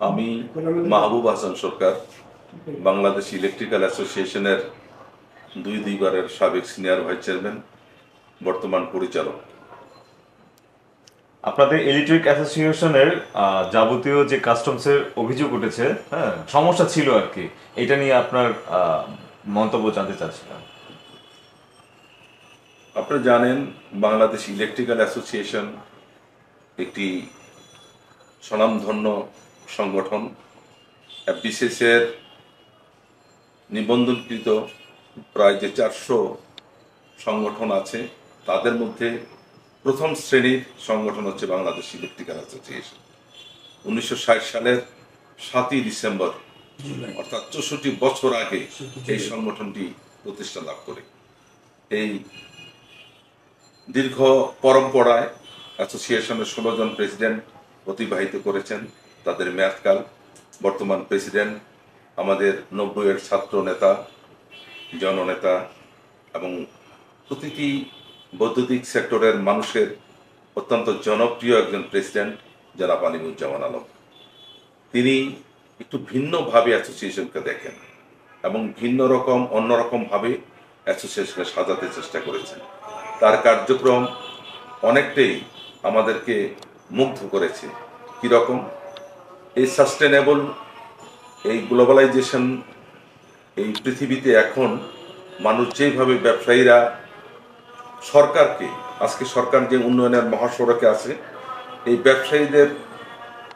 আমি মাহবুব হাসান সরকার বাংলাদেশ ইলেকট্রিক্যাল অ্যাসোসিয়েশনের দুইবারের সাবেক সিনিয়র ভাইস চেয়ারম্যান, বর্তমান পরিচালক। আপনাদের ইলেকট্রিক অ্যাসোসিয়েশনের যাবতীয় যে কাস্টমসের অভিযোগ উঠেছে, হ্যাঁ, সমস্যা ছিল আর কি, এটা নিয়ে আপনার মন্তব্য জানতে চাচ্ছিলাম। আপনারা জানেন বাংলাদেশ ইলেকট্রিক্যাল অ্যাসোসিয়েশন একটি স্বনামধন্য সংগঠন। বিসিএসের নিবন্ধনকৃত প্রায় যে 400 সংগঠন আছে, তাদের মধ্যে প্রথম শ্রেণীর সংগঠন হচ্ছে বাংলাদেশ ইলেকট্রিক্যাল অ্যাসোসিয়েশন। 1960 সালের 7ই ডিসেম্বর, অর্থাৎ 64 বছর আগে এই সংগঠনটি প্রতিষ্ঠা লাভ করে। এই দীর্ঘ পরম্পরায় অ্যাসোসিয়েশনের 16 জন প্রেসিডেন্ট অতিবাহিত করেছেন তাদের মেয়াদকাল। বর্তমান প্রেসিডেন্ট আমাদের 90-এর ছাত্র নেতা, জননেতা এবং প্রতিটি বৈদ্যুতিক সেক্টরের মানুষের অত্যন্ত জনপ্রিয় একজন প্রেসিডেন্ট জনাব আলিমুজ্জামান আলম। তিনি একটু ভিন্নভাবে অ্যাসোসিয়েশনকে দেখেন এবং অন্যরকমভাবে অ্যাসোসিয়েশনকে সাজাতে চেষ্টা করেছেন। তার কার্যক্রম অনেকটাই আমাদেরকে মুগ্ধ করেছে। কীরকম? এই সাস্টেনেবল, এই গ্লোবালাইজেশন, এই পৃথিবীতে এখন মানুষ যেভাবে ব্যবসায়ীরা সরকারকে, আজকে সরকার যে উন্নয়নের মহাসড়কে আছে, এই ব্যবসায়ীদের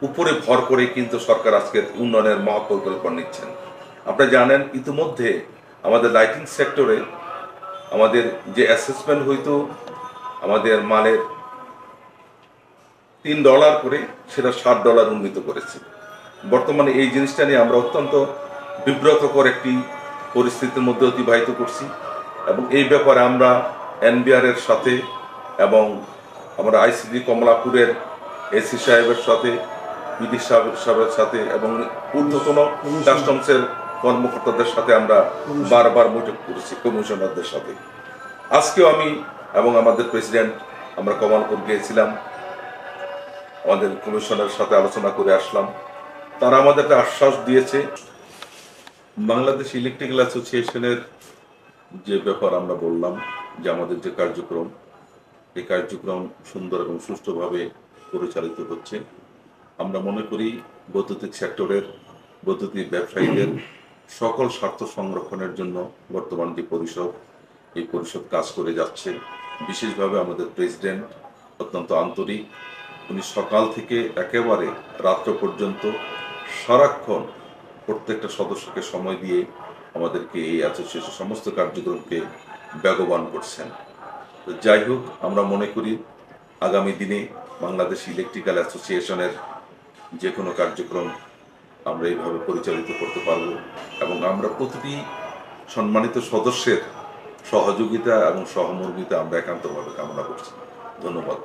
উপরে ভর করে কিন্তু সরকার আজকে উন্নয়নের মহাপরিকল্পনা নিচ্ছেন। আপনারা জানেন ইতিমধ্যে আমাদের লাইটিং সেক্টরে আমাদের যে অ্যাসেসমেন্ট হইতো আমাদের মালের $3 করে, সেটা $7 উন্নীত করেছে। বর্তমানে এই জিনিসটা নিয়ে আমরা অত্যন্ত বিব্রতকর একটি পরিস্থিতির মধ্যে অতিবাহিত করছি এবং এই ব্যাপারে আমরা এনবিআর-এর সাথে এবং আমরা আইসিডি কমলাপুরের এসি সাহেবের সাথে, বিডি সাহেবের সাথে এবং ঊর্ধ্বতন কাস্টমসের কর্মকর্তাদের সাথে আমরা বারবার বৈঠক করেছি, কমিশনারদের সাথে। আজকেও আমি এবং আমাদের প্রেসিডেন্ট আমরা কমলাপুর গিয়েছিলাম, আমাদের কমিশনারের সাথে আলোচনা করে আসলাম। তারা আমাদেরকে আশ্বাস দিয়েছে বাংলাদেশ ইলেকট্রিক্যাল অ্যাসোসিয়েশনের যে ব্যাপার আমরা বললাম যে আমাদের যে কার্যক্রম, এই কার্যক্রম সুন্দর এবং সুষ্ঠুভাবে পরিচালিত হচ্ছে। আমরা মনে করি বৈদ্যুতিক সেক্টরের, বৈদ্যুতিক ব্যবসায়ীদের সকল স্বার্থ সংরক্ষণের জন্য বর্তমান যে পরিষদ, এই পরিষদ কাজ করে যাচ্ছে। বিশেষভাবে আমাদের প্রেসিডেন্ট অত্যন্ত আন্তরিক। উনি সকাল থেকে একেবারে রাত্র পর্যন্ত সারাক্ষণ প্রত্যেকটা সদস্যকে সময় দিয়ে আমাদেরকে এই অ্যাসোসিয়েশন সমস্ত কার্যক্রমকে বেগবান করছেন। তো যাই হোক, আমরা মনে করি আগামী দিনে বাংলাদেশ ইলেকট্রিক্যাল অ্যাসোসিয়েশনের যে কোনো কার্যক্রম আমরা এইভাবে পরিচালিত করতে পারব এবং আমরা প্রতিটি সম্মানিত সদস্যের সহযোগিতা এবং সহমর্মিতা আমরা একান্তভাবে কামনা করছি। ধন্যবাদ।